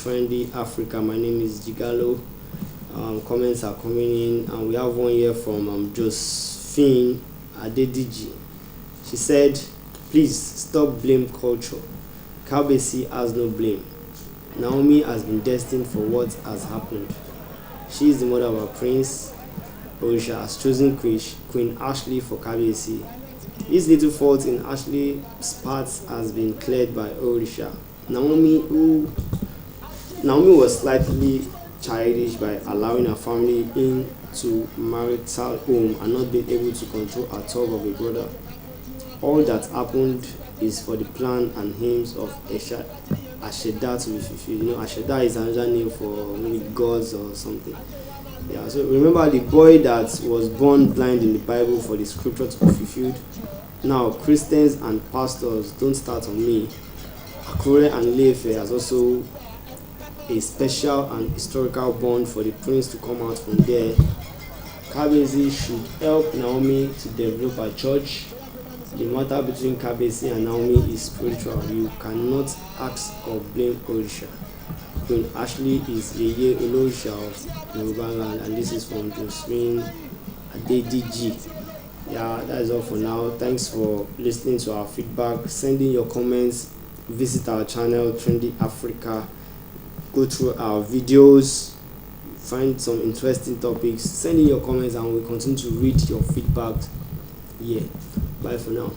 Trendy Africa. My name is Gigalo. Comments are coming in, and we have one here from Josephine Adediji. She said, please stop blame culture. Kabiyesi has no blame. Naomi has been destined for what has happened. She is the mother of our prince. Orisha has chosen Queen Ashley for Kabiyesi. This little fault in Ashley's part has been cleared by Orisha. Naomi was slightly childish by allowing her family into marital home and not being able to control her talk of a brother. All that happened is for the plan and aims of Aseda to be fulfilled. You know, Aseda is another name for maybe gods or something. Yeah, so remember the boy that was born blind in the Bible for the scripture to be fulfilled. Now, Christians and pastors, don't start on me. Akure and Ile-ife has also a special and historical bond for the prince to come out from there. Kabiyesi should help Naomi to develop a church. The matter between Kabiyesi and Naomi is spiritual. You cannot ask or blame Orisha. Queen Ashley is Yeyelorisha of Yoruba land, and this is from destined Adediji. Yeah, that is all for now. Thanks for listening to our feedback. Send in your comments. Visit our channel Trendy Africa. Go through our videos. Find some interesting topics. Send in your comments, and we'll continue to read your feedback. Yeah. Bye for now.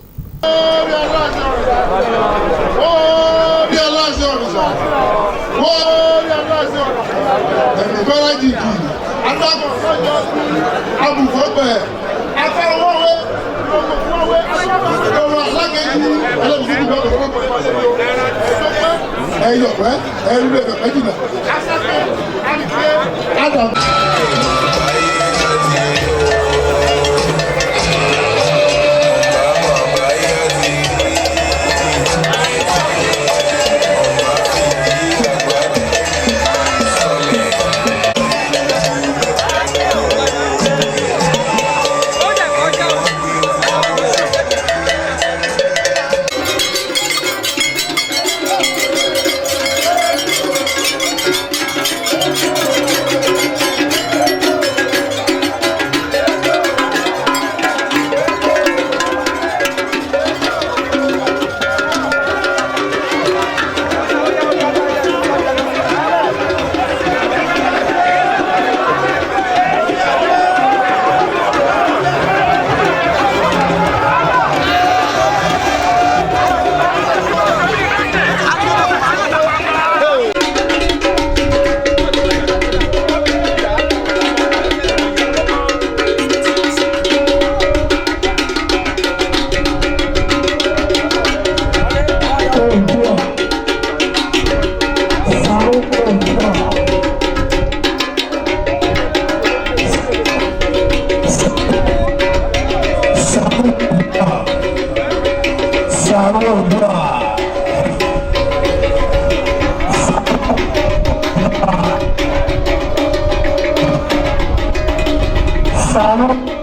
Salud.